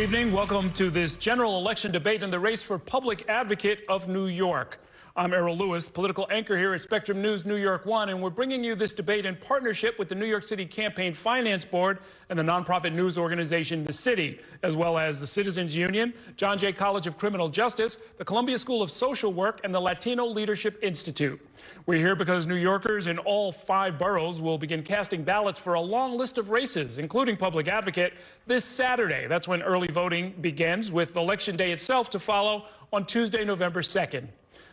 evening. Welcome to this general election debate in the race for public advocate of New York. I'm Errol Louis, political anchor here at Spectrum News New York 1, and we're bringing you this debate in partnership with the New York City Campaign Finance Board and the nonprofit news organization The City, as well as the Citizens Union, John Jay College of Criminal Justice, the Columbia School of Social Work, and the Latino Leadership Institute. We're here because New Yorkers in all 5 boroughs will begin casting ballots for a long list of races, including public advocate, this Saturday. That's when early voting begins, with Election Day itself to follow on Tuesday, November 2nd.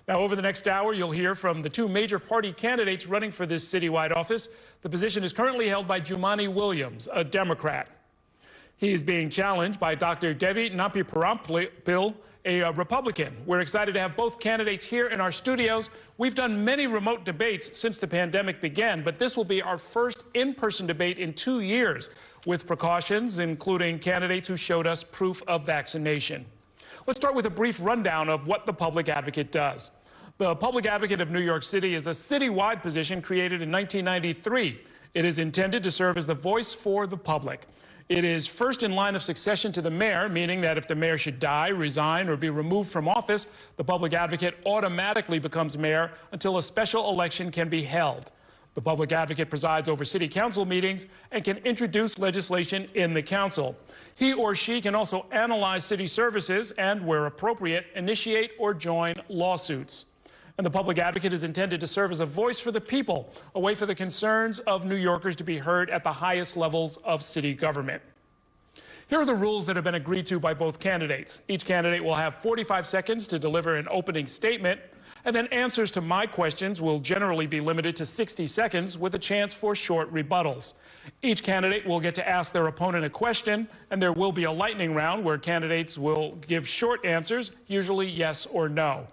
Now, over the next hour, you'll hear from the 2 major party candidates running for this citywide office. The position is currently held by Jumaane Williams, a Democrat. He is being challenged by Dr. Devi Nampiaparampil, a Republican. We're excited to have both candidates here in our studios. We've done many remote debates since the pandemic began, but this will be our first in-person debate in 2 years, with precautions, including candidates who showed us proof of vaccination. Let's start with a brief rundown of what the public advocate does. The Public Advocate of New York City is a citywide position created in 1993. It is intended to serve as the voice for the public. It is first in line of succession to the mayor, meaning that if the mayor should die, resign, or be removed from office, the public advocate automatically becomes mayor until a special election can be held. The public advocate presides over city council meetings and can introduce legislation in the council. He or she can also analyze city services and, where appropriate, initiate or join lawsuits. And the public advocate is intended to serve as a voice for the people, a way for the concerns of New Yorkers to be heard at the highest levels of city government. Here are the rules that have been agreed to by both candidates. Each candidate will have 45 seconds to deliver an opening statement, and then answers to my questions will generally be limited to 60 seconds with a chance for short rebuttals. Each candidate will get to ask their opponent a question, and there will be a lightning round where candidates will give short answers, usually yes or no.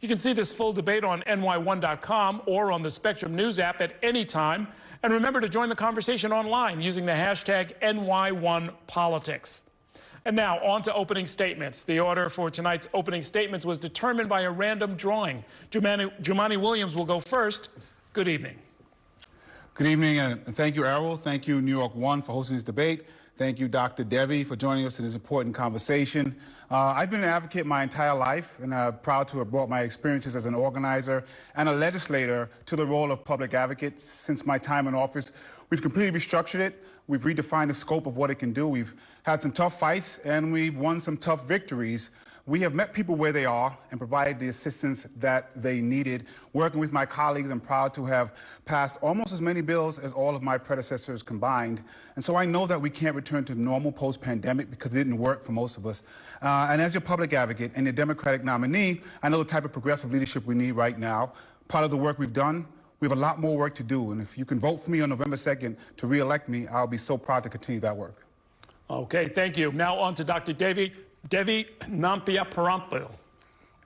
You can see this full debate on ny1.com or on the Spectrum News app at any time. And remember to join the conversation online using the hashtag NY1Politics. And now on to opening statements. The order for tonight's opening statements was determined by a random drawing. Jumaane Williams will go first. Good evening. Good evening, and thank you, Errol. Thank you, New York 1, for hosting this debate. Thank you, Dr. Devi, for joining us in this important conversation. I've been an advocate my entire life, and I'm proud to have brought my experiences as an organizer and a legislator to the role of public advocate. Since my time in office, we've completely restructured it. We've redefined the scope of what it can do. We've had some tough fights, and we've won some tough victories. We have met people where they are and provided the assistance that they needed. Working with my colleagues, I'm proud to have passed almost as many bills as all of my predecessors combined. And so I know that we can't return to normal post-pandemic because it didn't work for most of us. And as your public advocate and your Democratic nominee, I know the type of progressive leadership we need right now. Part of the work we've done, we have a lot more work to do. And if you can vote for me on November 2nd to re-elect me, I'll be so proud to continue that work. Okay, thank you. Now on to Dr. Devi Nampiaparampil.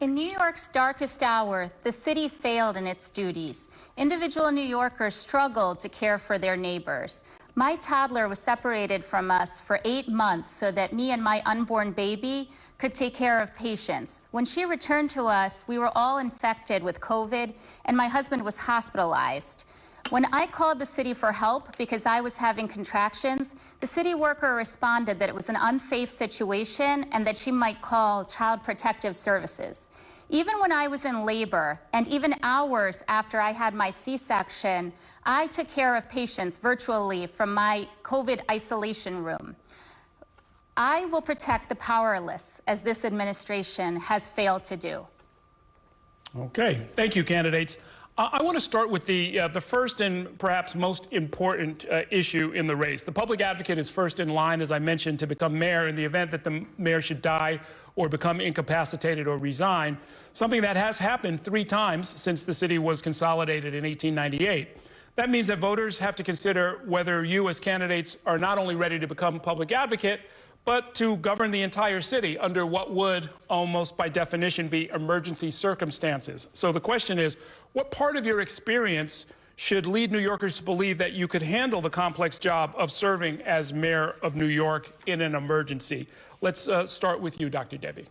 In New York's darkest hour, the city failed in its duties. Individual New Yorkers struggled to care for their neighbors. My toddler was separated from us for 8 months so that me and my unborn baby could take care of patients. When she returned to us, we were all infected with COVID, and my husband was hospitalized. When I called the city for help because I was having contractions, the city worker responded that it was an unsafe situation and that she might call Child Protective Services. Even when I was in labor, and even hours after I had my C-section, I took care of patients virtually from my COVID isolation room. I will protect the powerless, as this administration has failed to do. Okay, thank you, candidates. I want to start with the first and perhaps most important issue in the race. The public advocate is first in line, as I mentioned, to become mayor in the event that the mayor should die or become incapacitated or resign, something that has happened 3 times since the city was consolidated in 1898. That means that voters have to consider whether you as candidates are not only ready to become public advocate, but to govern the entire city under what would almost by definition be emergency circumstances. So the question is, what part of your experience should lead New Yorkers to believe that you could handle the complex job of serving as mayor of New York in an emergency? Let's start with you, Dr. Devi.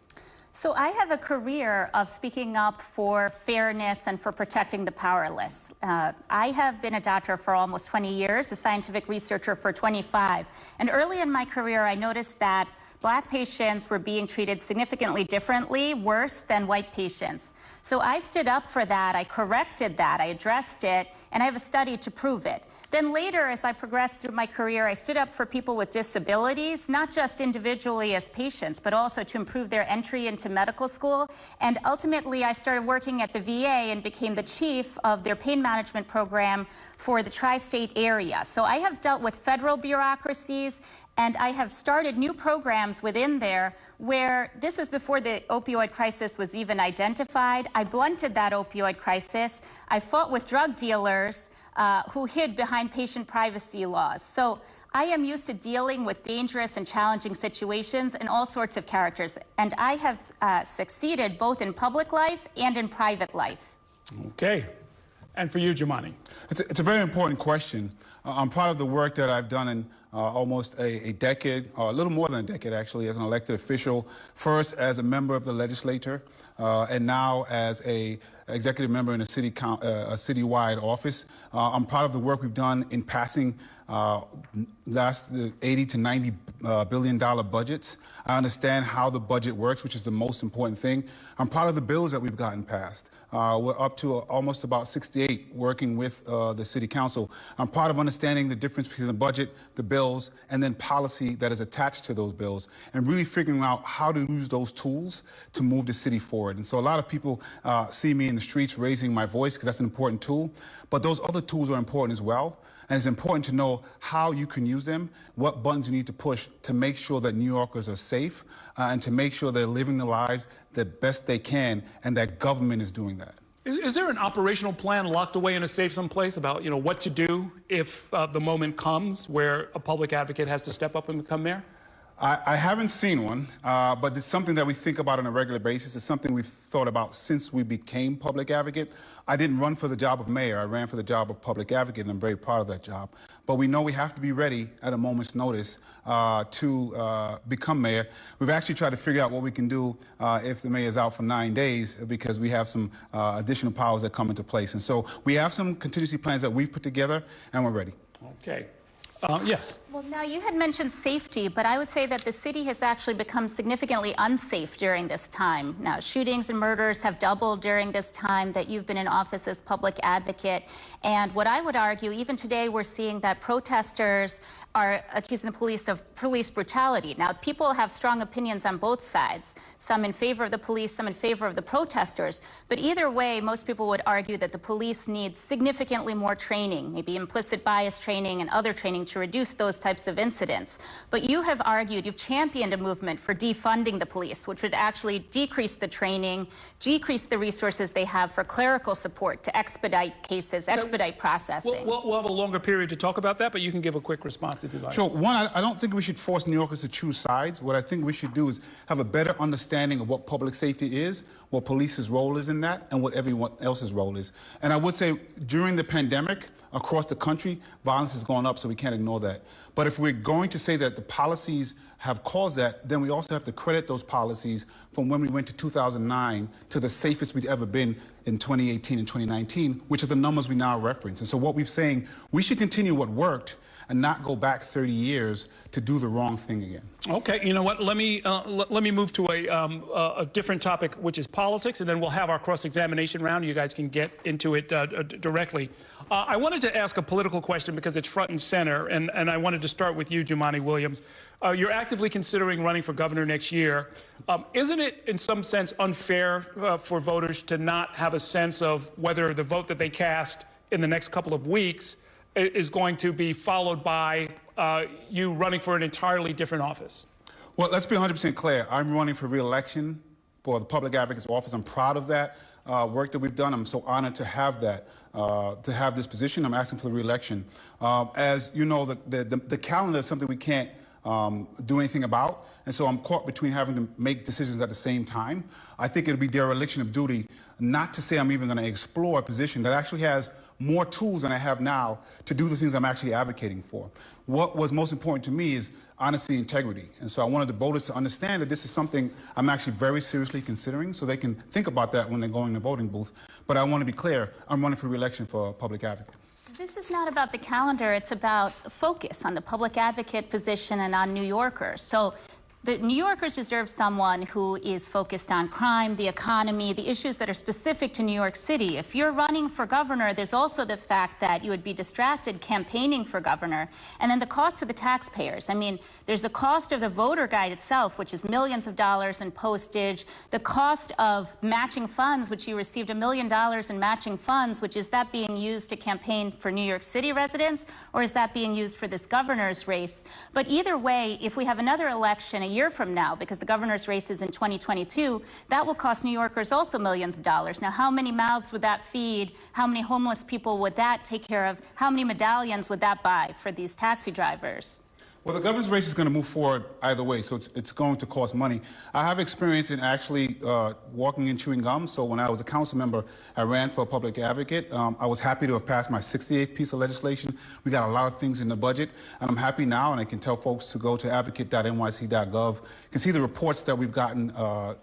So I have a career of speaking up for fairness and for protecting the powerless. I have been a doctor for almost 20 years, a scientific researcher for 25. And early in my career, I noticed that Black patients were being treated significantly differently, worse than white patients. So I stood up for that, I corrected that, I addressed it, and I have a study to prove it. Then later, as I progressed through my career, I stood up for people with disabilities, not just individually as patients, but also to improve their entry into medical school. And ultimately, I started working at the VA and became the chief of their pain management program for the tri-state area. So I have dealt with federal bureaucracies, and I have started new programs within there where this was before the opioid crisis was even identified. I blunted that opioid crisis. I fought with drug dealers who hid behind patient privacy laws. So I am used to dealing with dangerous and challenging situations and all sorts of characters. And I have succeeded both in public life and in private life. Okay. And for you, Jumaane? It's a very important question. I'm proud of the work that I've done in almost a decade, or a little more than a decade actually, as an elected official, first as a member of the legislature, and now as a executive member in a citywide office. I'm proud of the work we've done in passing last 80 to 90 billion dollar budgets. I understand how the budget works, which is the most important thing. I'm proud of the bills that we've gotten passed. We're up to almost about 68 working with the city council. I'm proud of understanding the difference between the budget, the bills, and then policy that is attached to those bills, and really figuring out how to use those tools to move the city forward. And so a lot of people see me in the streets raising my voice because that's an important tool, but those other tools are important as well. And it's important to know how you can use them, what buttons you need to push to make sure that New Yorkers are safe and to make sure they're living their lives the best they can, and that government is doing that. Is there an operational plan locked away in a safe someplace about, what to do if the moment comes where a public advocate has to step up and become mayor? I haven't seen one, but it's something that we think about on a regular basis. It's something we've thought about since we became public advocate. I didn't run for the job of mayor. I ran for the job of public advocate, and I'm very proud of that job. But we know we have to be ready at a moment's notice to become mayor. We've actually tried to figure out what we can do if the mayor is out for 9 days, because we have some additional powers that come into place. And so we have some contingency plans that we've put together, and we're ready. Okay. Yes. Well, now you had mentioned safety, but I would say that the city has actually become significantly unsafe during this time. Now, shootings and murders have doubled during this time that you've been in office as public advocate. And what I would argue, even today, we're seeing that protesters are accusing the police of police brutality. Now, people have strong opinions on both sides, some in favor of the police, some in favor of the protesters. But either way, most people would argue that the police need significantly more training, maybe implicit bias training and other training to reduce those types of incidents. But you have argued, you've championed a movement for defunding the police, which would actually decrease the training, decrease the resources they have for clerical support to expedite cases, expedite processing. We'll have a longer period to talk about that, but you can give a quick response if you like. Sure. One, I don't think we should force New Yorkers to choose sides. What I think we should do is have a better understanding of what public safety is, what police's role is in that, and what everyone else's role is. And I would say during the pandemic, across the country, violence has gone up, so we can't ignore that. But if we're going to say that the policies have caused that, then we also have to credit those policies from when we went to 2009 to the safest we'd ever been in 2018 and 2019, which are the numbers we now reference. And so what we're saying, we should continue what worked and not go back 30 years to do the wrong thing again. Okay, you know what? Let me move to a different topic, which is politics, and then we'll have our cross-examination round. You guys can get into it directly. I wanted to ask a political question because it's front and center, and I wanted to start with you, Jumaane Williams. You're actively considering running for governor next year. Isn't it, in some sense, unfair for voters to not have a sense of whether the vote that they cast in the next couple of weeks is going to be followed by you running for an entirely different office? Well, let's be 100% clear. I'm running for re-election for the public advocate's office. I'm proud of that work that we've done. I'm so honored to have that, to have this position. I'm asking for the re-election. As you know, the calendar is something we can't do anything about. And so I'm caught between having to make decisions at the same time. I think it'll be dereliction of duty not to say I'm even going to explore a position that actually has more tools than I have now to do the things I'm actually advocating for. What was most important to me is honesty and integrity. And so I wanted the voters to understand that this is something I'm actually very seriously considering, so they can think about that when they're going in the voting booth. But I want to be clear, I'm running for re-election for a public advocate. This is not about the calendar, it's about focus on the public advocate position and on New Yorkers. So The New Yorkers deserve someone who is focused on crime, the economy, the issues that are specific to New York City. If you're running for governor, there's also the fact that you would be distracted campaigning for governor. And then the cost to the taxpayers. I mean, there's the cost of the voter guide itself, which is millions of dollars in postage, the cost of matching funds, which you received $1 million in matching funds, which is that being used to campaign for New York City residents, or is that being used for this governor's race? But either way, if we have another election a year from now, because the governor's race is in 2022, that will cost New Yorkers also millions of dollars. Now, how many mouths would that feed? How many homeless people would that take care of? How many medallions would that buy for these taxi drivers? Well, the governor's race is going to move forward either way, so it's going to cost money. I have experience in actually walking and chewing gum, so when I was a council member, I ran for a public advocate. I was happy to have passed my 68th piece of legislation. We got a lot of things in the budget, and I'm happy now, and I can tell folks to go to advocate.nyc.gov. You can see the reports that we've gotten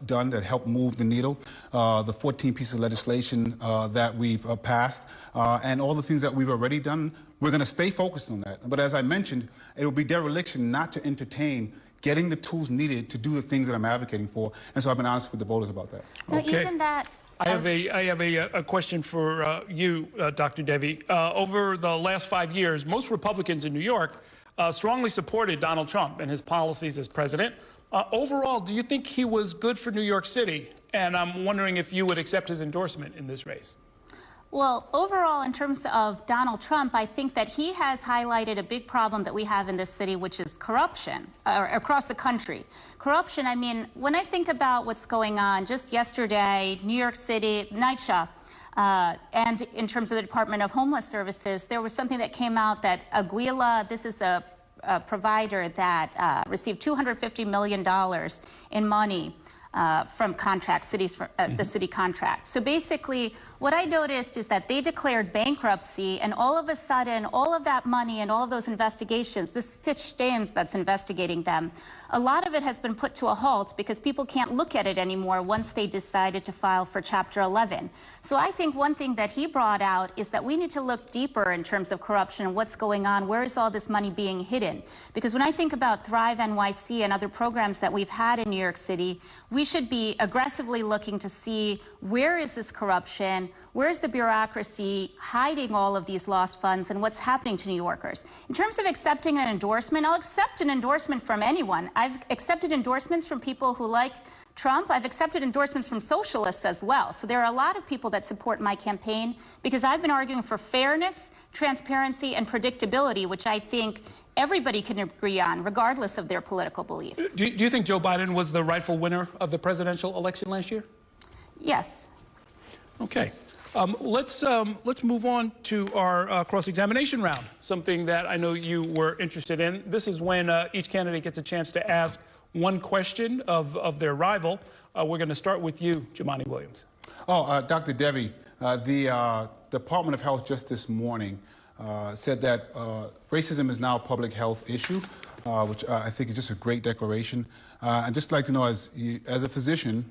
done that help move the needle, the 14 pieces of legislation that we've passed, and all the things that we've already done. We're going to stay focused on that. But as I mentioned, it will be dereliction not to entertain getting the tools needed to do the things that I'm advocating for. And so I've been honest with the voters about that. Now, even that... I have a question for you, Dr. Devi. Over the last 5 years, most Republicans in New York strongly supported Donald Trump and his policies as president. Overall, do you think he was good for New York City? And I'm wondering if you would accept his endorsement in this race. Well, overall, in terms of Donald Trump, I think that he has highlighted a big problem that we have in this city, which is corruption across the country. Corruption, I mean, when I think about what's going on, just yesterday, New York City, night shop, and in terms of the Department of Homeless Services, there was something that came out that Aguila, this is a provider that received $250 million in money from contracts, the city contract. So basically, what I noticed is that they declared bankruptcy, and all of a sudden, all of that money and all of those investigations, this Stitch Dames that's investigating them, a lot of it has been put to a halt because people can't look at it anymore once they decided to file for Chapter 11. So I think one thing that he brought out is that we need to look deeper in terms of corruption and what's going on. Where is all this money being hidden? Because when I think about Thrive NYC and other programs that we've had in New York City, we should be aggressively looking to see where is this corruption, where's the bureaucracy hiding all of these lost funds, and what's happening to New Yorkers. In terms of accepting an endorsement, I'll accept an endorsement from anyone. I've accepted endorsements from people who like Trump. I've accepted endorsements from socialists as well. So there are a lot of people that support my campaign because I've been arguing for fairness, transparency, and predictability, which I think everybody can agree on, regardless of their political beliefs. Do you think Joe Biden was the rightful winner of the presidential election last year? Yes. Okay. Let's move on to our cross-examination round, something that I know you were interested in. This is when each candidate gets a chance to ask one question of their rival. We're going to start with you, Jumaane Williams. Dr. Devi, the Department of Health just this morning said that racism is now a public health issue, which I think is just a great declaration. I'd just like to know, as a physician,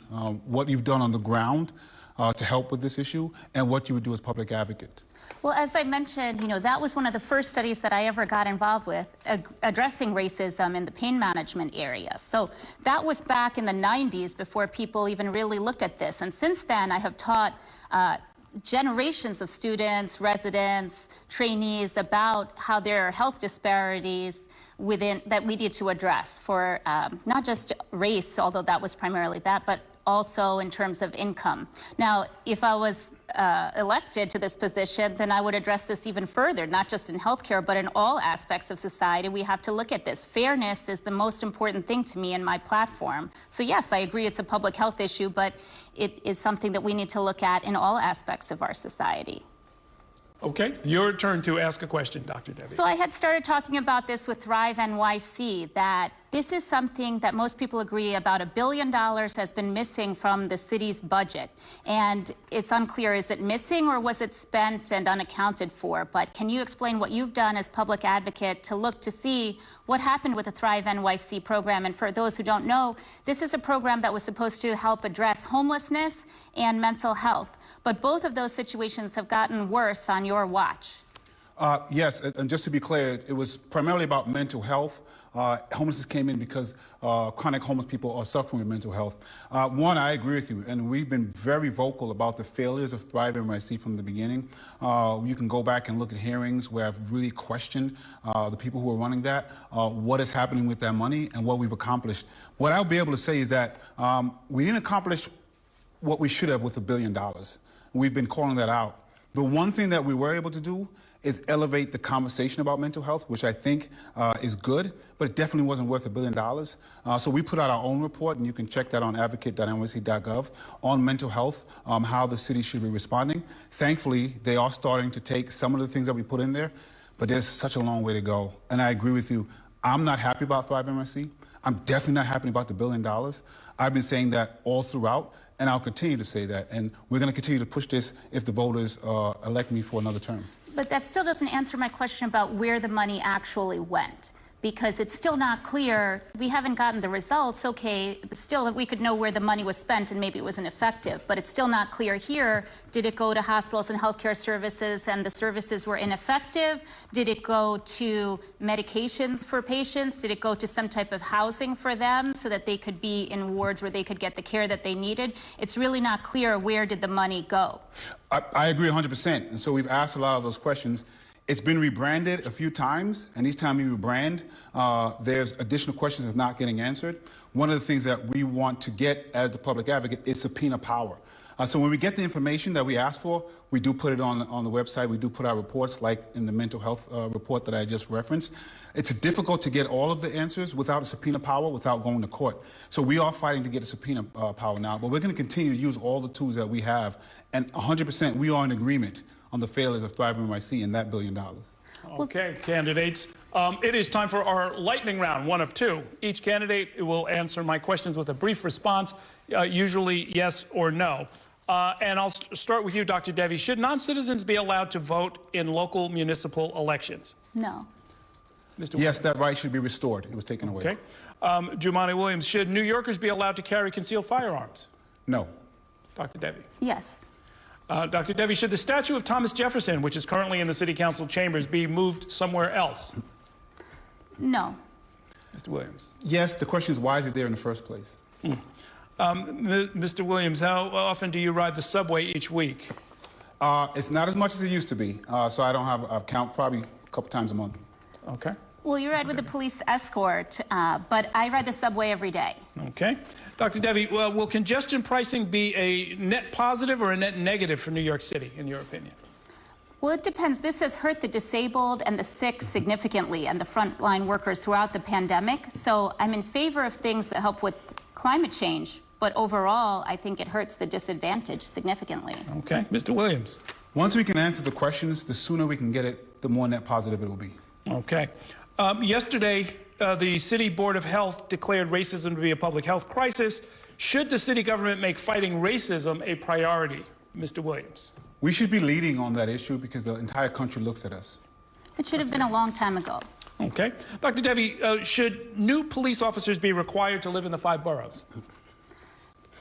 what you've done on the ground to help with this issue and what you would do as public advocate. Well, as I mentioned, that was one of the first studies that I ever got involved with, addressing racism in the pain management area. So that was back in the 90s before people even really looked at this. And since then, I have taught generations of students, residents, trainees about how there are health disparities that we need to address for not just race, although that was primarily that, but also in terms of income. Now, if I was elected to this position, then I would address this even further, not just in healthcare, but in all aspects of society. We have to look at this. Fairness is the most important thing to me in my platform. So yes, I agree it's a public health issue, but it is something that we need to look at in all aspects of our society. Okay, your turn to ask a question, Dr. Devi. So I had started talking about this with Thrive NYC, that this is something that most people agree about $1 billion has been missing from the city's budget. And it's unclear, is it missing or was it spent and unaccounted for? But can you explain what you've done as public advocate to look to see what happened with the Thrive NYC program? And for those who don't know, this is a program that was supposed to help address homelessness and mental health. But both of those situations have gotten worse on your watch. Yes, and just to be clear, it was primarily about mental health. Homelessness came in because chronic homeless people are suffering with mental health. One, I agree with you, and we've been very vocal about the failures of Thrive NYC from the beginning. You can go back and look at hearings where I've really questioned the people who are running that, what is happening with that money, and what we've accomplished. What I'll be able to say is that we didn't accomplish what we should have with $1 billion. We've been calling that out. The one thing that we were able to do is elevate the conversation about mental health, which I think is good, but it definitely wasn't worth $1 billion. So we put out our own report, and you can check that on advocate.nyc.gov on mental health, how the city should be responding. Thankfully, they are starting to take some of the things that we put in there, but there's such a long way to go. And I agree with you. I'm not happy about Thrive NYC. I'm definitely not happy about the $1 billion. I've been saying that all throughout, and I'll continue to say that. And we're going to continue to push this if the voters elect me for another term. But that still doesn't answer my question about where the money actually went, because it's still not clear. We haven't gotten the results. Okay, still we could know where the money was spent and maybe it wasn't effective, but it's still not clear here. Did it go to hospitals and healthcare services and the services were ineffective? Did it go to medications for patients? Did it go to some type of housing for them so that they could be in wards where they could get the care that they needed? It's really not clear where did the money go. I agree 100%. And so we've asked a lot of those questions. It's been rebranded a few times, and each time you rebrand, there's additional questions that's not getting answered. One of the things that we want to get as the public advocate is subpoena power. So when we get the information that we ask for, we do put it on the website. We do put out reports like in the mental health report that I just referenced. It's difficult to get all of the answers without a subpoena power, without going to court. So we are fighting to get a subpoena power now, but we're going to continue to use all the tools that we have. And 100% we are in agreement on the failures of Thrive NYC and that $1 billion. Okay, candidates. It is time for our lightning round, one of two. Each candidate will answer my questions with a brief response, usually yes or no. And I'll start with you, Dr. Devi. Should non-citizens be allowed to vote in local municipal elections? No. Mr. Yes, that right should be restored. It was taken away. Okay. Jumaane Williams, should New Yorkers be allowed to carry concealed firearms? No. Dr. Devi. Yes. Dr. Devi, should the statue of Thomas Jefferson, which is currently in the City Council chambers, be moved somewhere else? No. Mr. Williams. Yes, the question is, why is it there in the first place? Mr. Williams, how often do you ride the subway each week? It's not as much as it used to be, so I don't have a count, probably a couple times a month. Okay. Well, you ride with a police escort, but I ride the subway every day. Okay. Dr. Devi, will congestion pricing be a net positive or a net negative for New York City, in your opinion? Well, it depends. This has hurt the disabled and the sick significantly and the frontline workers throughout the pandemic. So I'm in favor of things that help with climate change. But overall, I think it hurts the disadvantaged significantly. Okay. Mr. Williams. Once we can answer the questions, the sooner we can get it, the more net positive it will be. Okay. Yesterday, the City Board of Health declared racism to be a public health crisis. Should the city government make fighting racism a priority? Mr. Williams. We should be leading on that issue because the entire country looks at us. It should have been a long time ago. Okay. Dr. Devi, should new police officers be required to live in the 5 boroughs?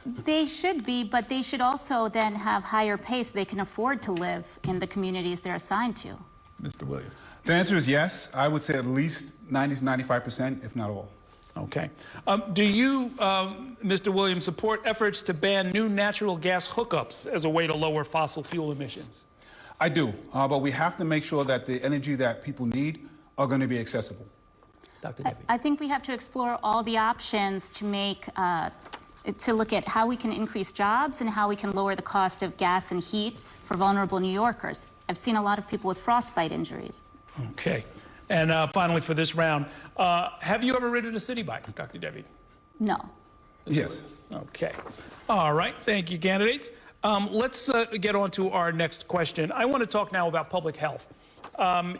They should be, but they should also then have higher pay so they can afford to live in the communities they're assigned to. Mr. Williams. The answer is yes. I would say at least 90 to 95%, if not all. Okay. Do you, Mr. Williams, support efforts to ban new natural gas hookups as a way to lower fossil fuel emissions? I do, but we have to make sure that the energy that people need are going to be accessible. Dr. Devi. I think we have to explore all the options to make, to look at how we can increase jobs and how we can lower the cost of gas and heat for vulnerable New Yorkers. I've seen a lot of people with frostbite injuries. Okay. And finally, for this round, have you ever ridden a city bike, Dr. Devi? No. Yes. Okay. All right. Thank you, candidates. Let's get on to our next question. I want to talk now about public health.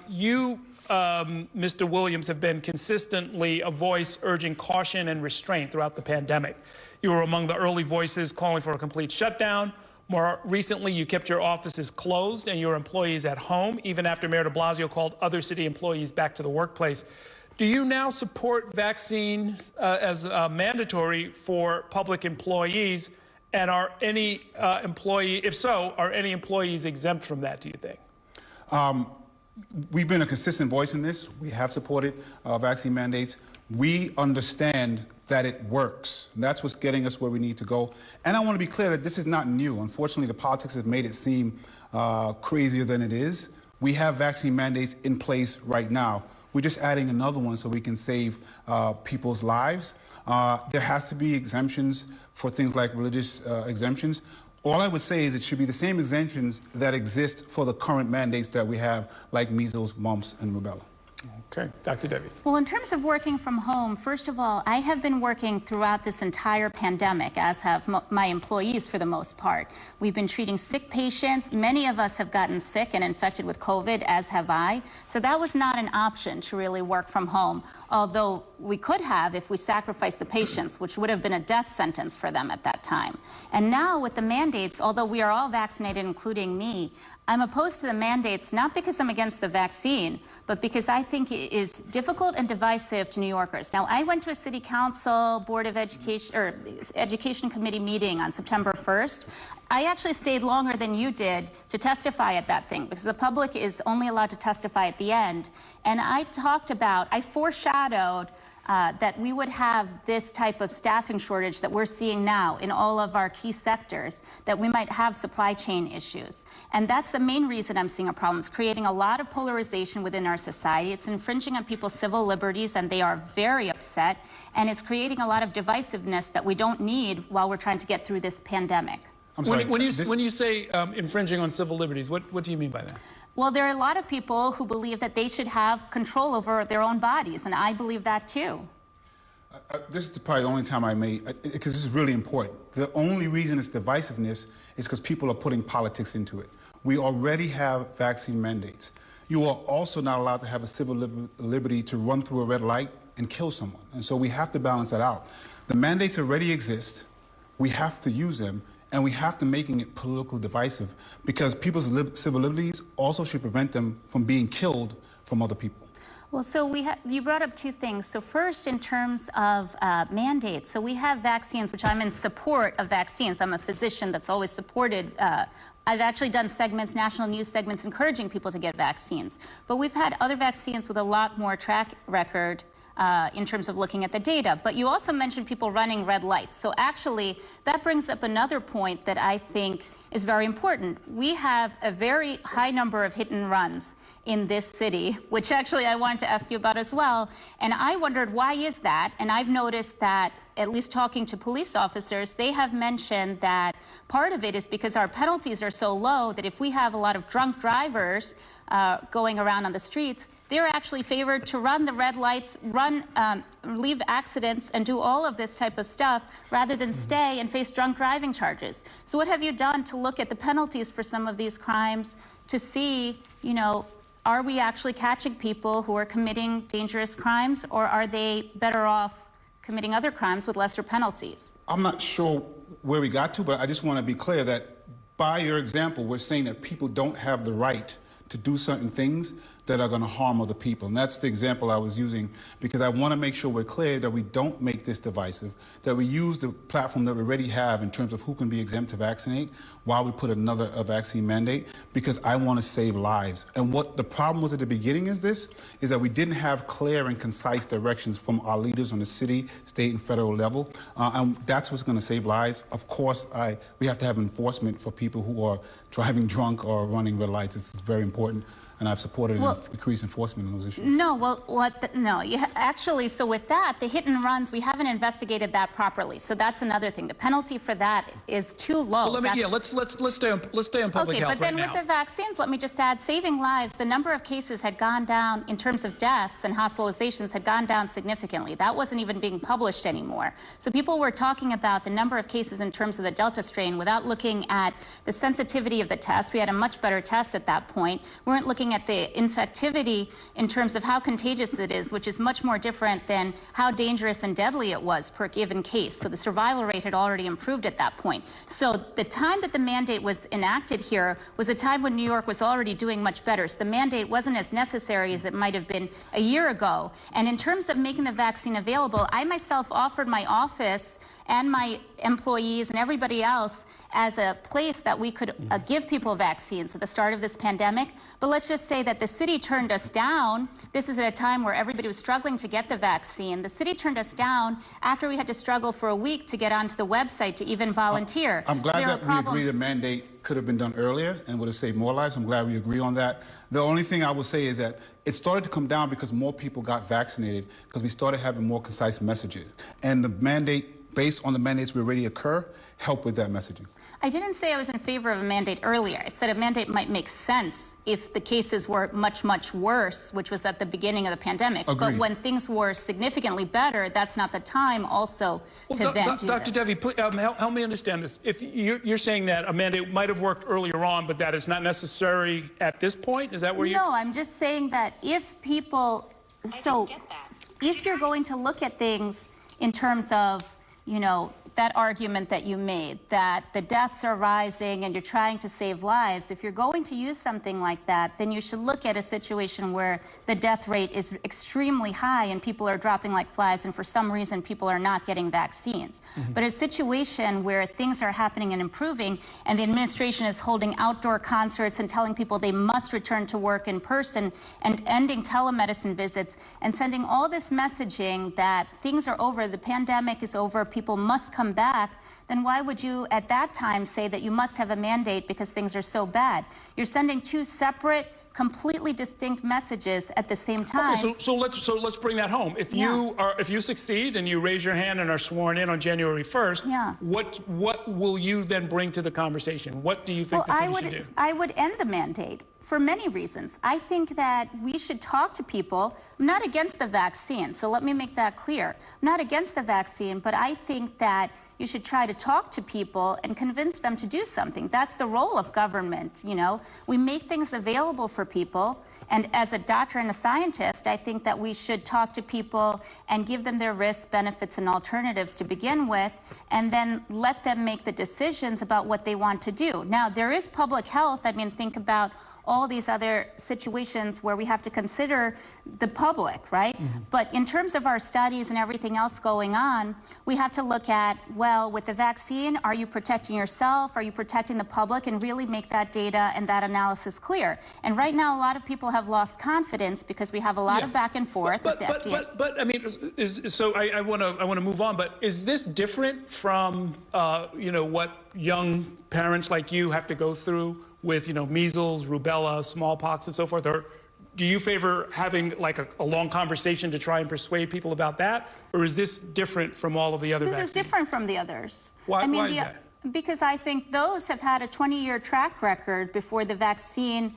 You, Mr. Williams, have been consistently a voice urging caution and restraint throughout the pandemic. You were among the early voices calling for a complete shutdown. More recently, you kept your offices closed and your employees at home, even after Mayor de Blasio called other city employees back to the workplace. Do you now support vaccines as mandatory for public employees? And are any if so, are any employees exempt from that, do you think? We've been a consistent voice in this. We have supported vaccine mandates. We understand that it works. And that's what's getting us where we need to go. And I want to be clear that this is not new. Unfortunately, the politics has made it seem crazier than it is. We have vaccine mandates in place right now. We're just adding another one so we can save people's lives. There has to be exemptions for things like religious exemptions. All I would say is it should be the same exemptions that exist for the current mandates that we have, like measles, mumps, and rubella. Okay, Dr. Devi. Well, in terms of working from home, first of all, I have been working throughout this entire pandemic, as have my employees for the most part. We've been treating sick patients. Many of us have gotten sick and infected with COVID, as have I. So that was not an option to really work from home, although we could have if we sacrificed the patients, which would have been a death sentence for them at that time. And now with the mandates, although we are all vaccinated, including me, I'm opposed to the mandates, not because I'm against the vaccine, but because I think it is difficult and divisive to New Yorkers. Now, I went to a city council, board of education, or education committee meeting on September 1st. I actually stayed longer than you did to testify at that thing because the public is only allowed to testify at the end. And I foreshadowed that we would have this type of staffing shortage that we're seeing now in all of our key sectors, that we might have supply chain issues. And that's the main reason I'm seeing a problem. It's creating a lot of polarization within our society. It's infringing on people's civil liberties, and they are very upset. And it's creating a lot of divisiveness that we don't need while we're trying to get through this pandemic. I'm sorry, when you say infringing on civil liberties, what do you mean by that? Well, there are a lot of people who believe that they should have control over their own bodies, and I believe that too. This is probably the only time I may, because this is really important. The only reason it's divisiveness is because people are putting politics into it. We already have vaccine mandates. You are also not allowed to have a civil liberty to run through a red light and kill someone. And so we have to balance that out. The mandates already exist. We have to use them. And we have to making it politically divisive because people's civil liberties also should prevent them from being killed from other people. Well, so you brought up two things. So first, in terms of mandates, so we have vaccines, which I'm in support of vaccines. I'm a physician that's always supported. I've actually done segments, national news segments, encouraging people to get vaccines. But we've had other vaccines with a lot more track record in terms of looking at the data. But you also mentioned people running red lights. So actually, that brings up another point that I think is very important. We have a very high number of hit and runs in this city, which actually I wanted to ask you about as well. And I wondered, why is that? And I've noticed that, at least talking to police officers, they have mentioned that part of it is because our penalties are so low that if we have a lot of drunk drivers going around on the streets, they're actually favored to run the red lights, leave accidents, and do all of this type of stuff rather than stay and face drunk driving charges. So what have you done to look at the penalties for some of these crimes to see, you know, are we actually catching people who are committing dangerous crimes, or are they better off committing other crimes with lesser penalties? I'm not sure where we got to, but I just want to be clear that by your example, we're saying that people don't have the right to do certain things that are going to harm other people. And that's the example I was using because I want to make sure we're clear that we don't make this divisive, that we use the platform that we already have in terms of who can be exempt to vaccinate while we put another vaccine mandate, because I want to save lives. And what the problem was at the beginning is that we didn't have clear and concise directions from our leaders on the city, state, and federal level. And that's what's going to save lives. Of course, we have to have enforcement for people who are driving drunk or running red lights. It's very important. And I've supported increased enforcement on those issues. No, well, actually, so with that, the hit and runs, we haven't investigated that properly. So that's another thing. The penalty for that is too low. Well, let's stay on public health right now. Okay, but then with the vaccines, let me just add, saving lives, the number of cases had gone down in terms of deaths and hospitalizations had gone down significantly. That wasn't even being published anymore. So people were talking about the number of cases in terms of the Delta strain without looking at the sensitivity of the test. We had a much better test at that point. We weren't looking at the infectivity in terms of how contagious it is, which is much more different than how dangerous and deadly it was per given case. So the survival rate had already improved at that point. So the time that the mandate was enacted here was a time when New York was already doing much better. So the mandate wasn't as necessary as it might have been a year ago. And in terms of making the vaccine available, I myself offered my office and my employees and everybody else as a place that we could give people vaccines at the start of this pandemic. But let's just say that the city turned us down. This is at a time where everybody was struggling to get the vaccine. The city turned us down after we had to struggle for a week to get onto the website to even volunteer. I'm glad There that are we agree the mandate could have been done earlier and would have saved more lives. I'm glad we agree on that. The only thing I will say is that it started to come down because more people got vaccinated, because we started having more concise messages. And the mandate, based on the mandates we already occur, helped with that messaging. I didn't say I was in favor of a mandate earlier. I said a mandate might make sense if the cases were much, much worse, which was at the beginning of the pandemic. Agreed. But when things were significantly better, that's not the time also to then do Dr. this. Devi, please, help me understand this. If you're saying that a mandate might have worked earlier on, but that it's not necessary at this point, is that where you? No, I'm just saying that if people, if you're going to look at things in terms of, you know, that argument that you made, that the deaths are rising and you're trying to save lives, if you're going to use something like that, then you should look at a situation where the death rate is extremely high and people are dropping like flies, and for some reason people are not getting vaccines. But a situation where things are happening and improving, and the administration is holding outdoor concerts and telling people they must return to work in person, and ending telemedicine visits, and sending all this messaging that things are over, the pandemic is over, people must come back, then why would you at that time say that you must have a mandate because things are so bad? You're sending two separate, completely distinct messages at the same time. Okay, so let's bring that home. If you succeed and you raise your hand and are sworn in on January 1st, what will you then bring to the conversation? What do you think the city should do? I would end the mandate for many reasons. I think that we should talk to people. I'm not against the vaccine, so let me make that clear. I'm not against the vaccine, but I think that you should try to talk to people and convince them to do something. That's the role of government, you know. We make things available for people, and as a doctor and a scientist, I think that we should talk to people and give them their risks, benefits, and alternatives to begin with, and then let them make the decisions about what they want to do. Now, there is public health. I mean, think about all these other situations where we have to consider the public, right? But in terms of our studies and everything else going on, we have to look at, well, with the vaccine, are you protecting yourself? Are you protecting the public? And really make that data and that analysis clear. And right now, a lot of people have lost confidence because we have a lot of back and forth with the FDA. But I mean, so I want to move on. But is this different from you know, what young parents like you have to go through with, you know, measles, rubella, smallpox, and so forth? Or do you favor having like a long conversation to try and persuade people about that? Or is this different from all of the other vaccines? This is different from the others. Why is that? Because I think those have had a 20-year track record before the vaccine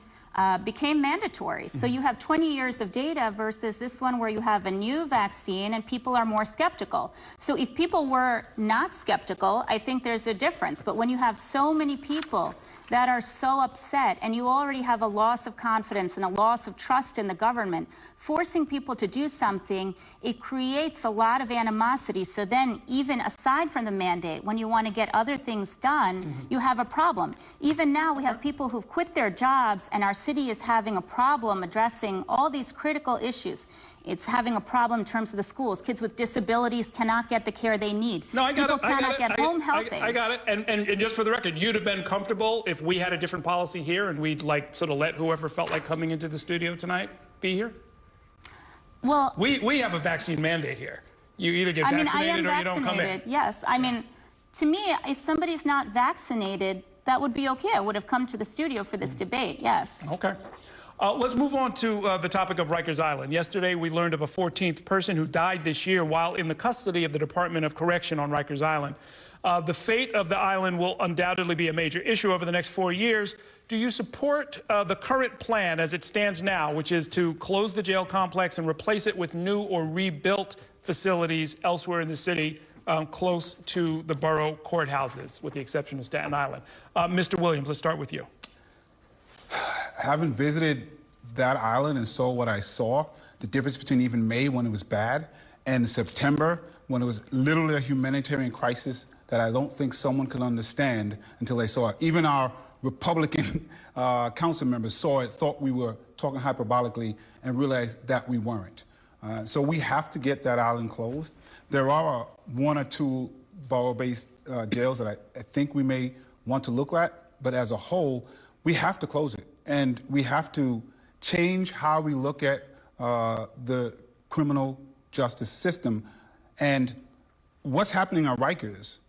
became mandatory. So you have 20 years of data versus this one where you have a new vaccine and people are more skeptical. So if people were not skeptical, I think there's a difference. But when you have so many people that are so upset and you already have a loss of confidence and a loss of trust in the government, forcing people to do something, it creates a lot of animosity. So then even aside from the mandate, when you want to get other things done, you have a problem. Even now we have people who've quit their jobs, and our city is having a problem addressing all these critical issues. It's having a problem in terms of the schools. Kids with disabilities cannot get the care they need. No, I got People cannot get home health aids. I got it. And just for the record, you'd have been comfortable if we had a different policy here and we'd like sort of let whoever felt like coming into the studio tonight be here? Well, we have a vaccine mandate here. You either get vaccinated or you don't come in. Yes. I mean, to me, if somebody's not vaccinated, that would be okay. I would have come to the studio for this debate, yes. Okay. Let's move on to the topic of Rikers Island. Yesterday, we learned of a 14th person who died this year while in the custody of the Department of Correction on Rikers Island. The fate of the island will undoubtedly be a major issue over the next 4 years. Do you support the current plan as it stands now, which is to close the jail complex and replace it with new or rebuilt facilities elsewhere in the city, close to the borough courthouses, with the exception of Staten Island? Mr. Williams, let's start with you. Having visited that island and saw what I saw, the difference between even May when it was bad and September when it was literally a humanitarian crisis that I don't think someone could understand until they saw it. Even our Republican council members saw it, thought we were talking hyperbolically, and realized that we weren't. So we have to get that island closed. There are one or two borough-based jails that I think we may want to look at, but as a whole, we have to close it. And we have to change how we look at the criminal justice system. And what's happening on Rikers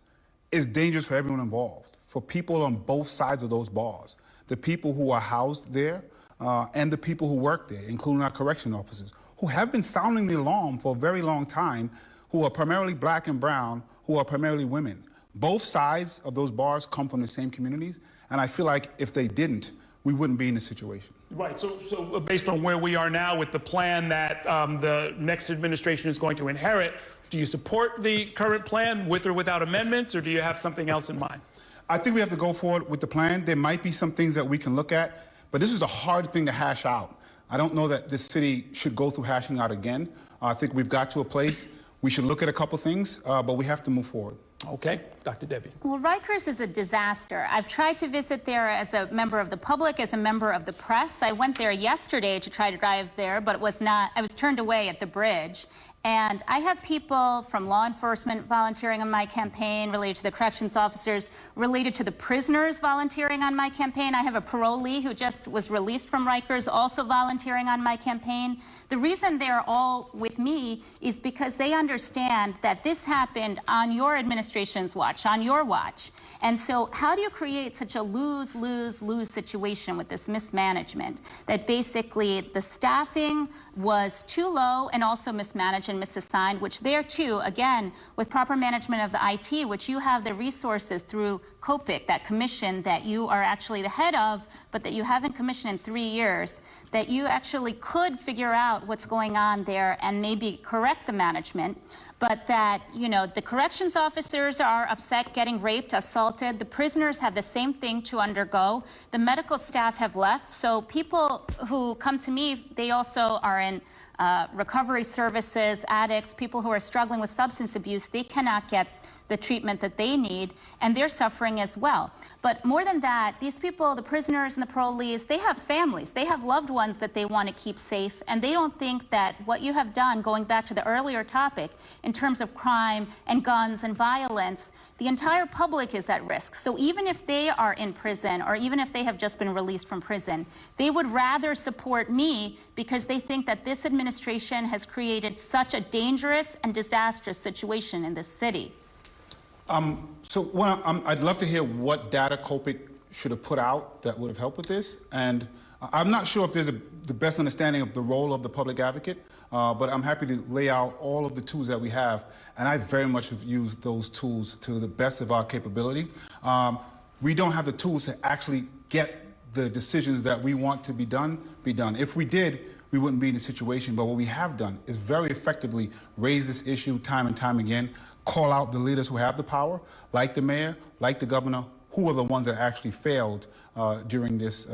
is dangerous for everyone involved, for people on both sides of those bars, the people who are housed there and the people who work there, including our correction officers, who have been sounding the alarm for a very long time, who are primarily black and brown, who are primarily women. Both sides of those bars come from the same communities, and I feel like if they didn't, we wouldn't be in this situation. Right, so based on where we are now with the plan that the next administration is going to inherit, do you support the current plan with or without amendments, or do you have something else in mind? I think we have to go forward with the plan. There might be some things that we can look at, but this is a hard thing to hash out. I don't know that this city should go through hashing out again. I think we've got to a place, we should look at a couple things, but we have to move forward. Okay, Dr. Devi. Well, Rikers is a disaster. I've tried to visit there as a member of the public, as a member of the press. I went there yesterday to try to drive there, but I was turned away at the bridge. And I have people from law enforcement volunteering on my campaign, related to the corrections officers, related to the prisoners volunteering on my campaign. I have a parolee who just was released from Rikers also volunteering on my campaign. The reason they're all with me is because they understand that this happened on your administration's watch, on your watch. And so how do you create such a lose-lose-lose situation with this mismanagement that basically the staffing was too low and also mismanaged and misassigned, which there too, again, with proper management of the IT, which you have the resources through COPIC, that commission that you are actually the head of, but that you haven't commissioned in 3 years, that you actually could figure out what's going on there and maybe correct the management, but that, you know, the corrections officers are upset getting raped, assaulted, the prisoners have the same thing to undergo, the medical staff have left, so people who come to me, they also are in recovery services, addicts, people who are struggling with substance abuse, they cannot get the treatment that they need, and they're suffering as well. But more than that, these people, the prisoners and the parolees, they have families, they have loved ones that they want to keep safe, and they don't think that what you have done, going back to the earlier topic, in terms of crime and guns and violence, the entire public is at risk. So even if they are in prison, or even if they have just been released from prison, they would rather support me because they think that this administration has created such a dangerous and disastrous situation in this city. I'd love to hear what data COPIC should have put out that would have helped with this. And I'm not sure if there's the best understanding of the role of the public advocate, but I'm happy to lay out all of the tools that we have. And I very much have used those tools to the best of our capability. We don't have the tools to actually get the decisions that we want to be done. If we did, we wouldn't be in this situation. But what we have done is very effectively raise this issue time and time again, call out the leaders who have the power, like the mayor, like the governor, who are the ones that actually failed during this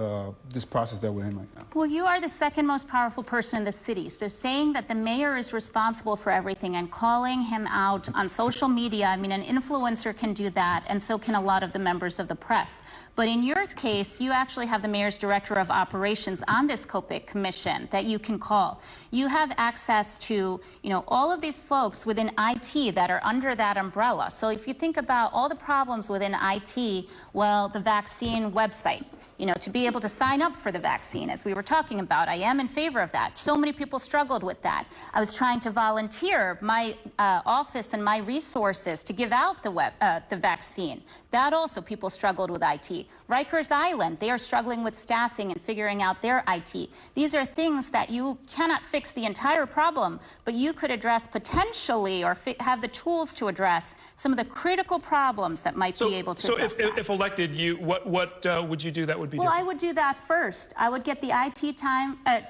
process that we're in right now. Well, you are the second most powerful person in the city. So saying that the mayor is responsible for everything and calling him out on social media, I mean, an influencer can do that, and so can a lot of the members of the press. But in your case, you actually have the mayor's director of operations on this COPIC commission that you can call. You have access to, you know, all of these folks within IT that are under that umbrella. So if you think about all the problems within IT, well, the vaccine website, you know, to be able to sign up for the vaccine, as we were talking about. I am in favor of that. So many people struggled with that. I was trying to volunteer my office and my resources to give out the vaccine. That also, people struggled with IT. Rikers Island, they are struggling with staffing and figuring out their IT. These are things that you cannot fix the entire problem, but you could address potentially, or have the tools to address some of the critical problems that might be able to address that. If elected, what would you do that would be different? Well, I would do that first. I would get the IT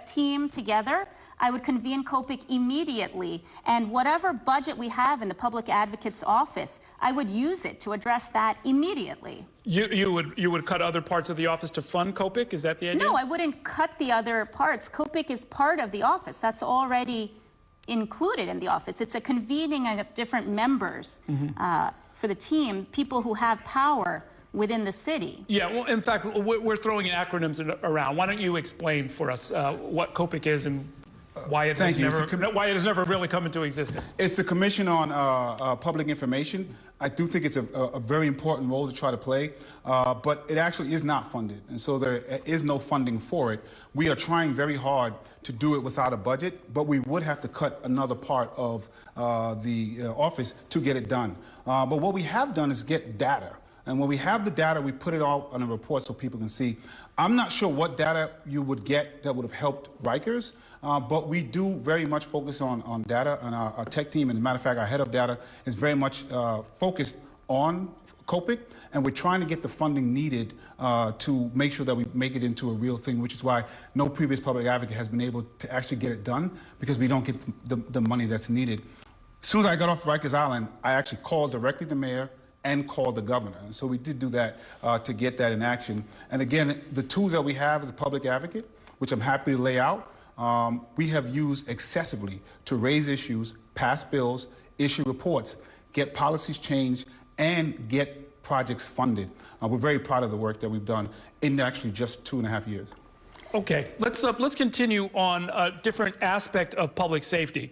team together. I would convene COPIC immediately, and whatever budget we have in the public advocate's office, I would use it to address that immediately. You would cut other parts of the office to fund COPIC? Is that the idea? No, I wouldn't cut the other parts. COPIC is part of the office. That's already included in the office. It's a convening of different members for the team, people who have power within the city. Yeah, well, in fact, we're throwing acronyms around. Why don't you explain for us what COPIC is and why it has never really come into existence? It's the Commission on Public Information. I do think it's a very important role to try to play, but it actually is not funded, and so there is no funding for it. We are trying very hard to do it without a budget, but we would have to cut another part of the office to get it done. But what we have done is get data. And when we have the data, we put it all on a report so people can see. I'm not sure what data you would get that would have helped Rikers, but we do very much focus on data, and our tech team, and as a matter of fact, our head of data is very much focused on COPIC, and we're trying to get the funding needed to make sure that we make it into a real thing, which is why no previous public advocate has been able to actually get it done, because we don't get the money that's needed. As soon as I got off Rikers Island, I actually called directly the mayor and called the governor. And so we did do that to get that in action. And again, the tools that we have as a public advocate, which I'm happy to lay out, we have used excessively to raise issues, pass bills, issue reports, get policies changed, and get projects funded. We're very proud of the work that we've done in actually just 2.5 years. Okay, let's continue on a different aspect of public safety.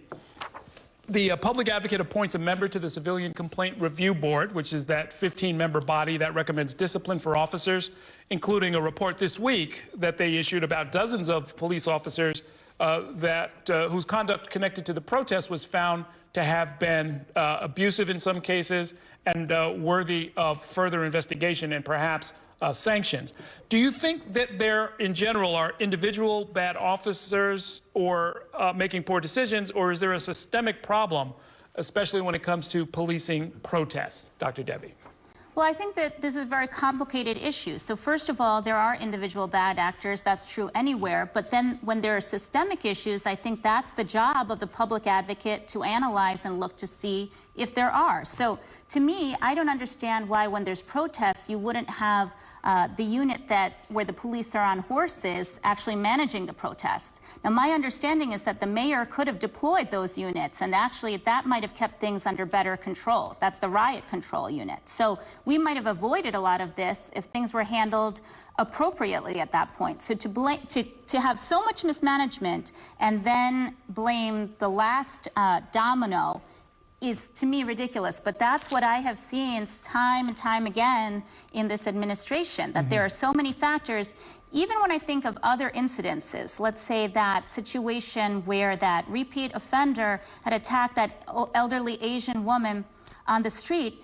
The public advocate appoints a member to the Civilian Complaint Review Board, which is that 15-member body that recommends discipline for officers, including a report this week that they issued about dozens of police officers whose conduct connected to the protest was found to have been abusive in some cases and worthy of further investigation and perhaps sanctions. Do you think that there, in general, are individual bad officers or making poor decisions, or is there a systemic problem, especially when it comes to policing protests? Dr. Devi. Well, I think that this is a very complicated issue. So first of all, there are individual bad actors. That's true anywhere. But then when there are systemic issues, I think that's the job of the public advocate to analyze and look to see if there are. So to me, I don't understand why when there's protests, you wouldn't have the unit where the police are on horses actually managing the protests. Now, my understanding is that the mayor could have deployed those units, and actually that might have kept things under better control. That's the riot control unit. So we might have avoided a lot of this if things were handled appropriately at that point. So to have so much mismanagement and then blame the last domino is, to me, ridiculous. But that's what I have seen time and time again in this administration, that there are so many factors. Even when I think of other incidences, let's say that situation where that repeat offender had attacked that elderly Asian woman on the street,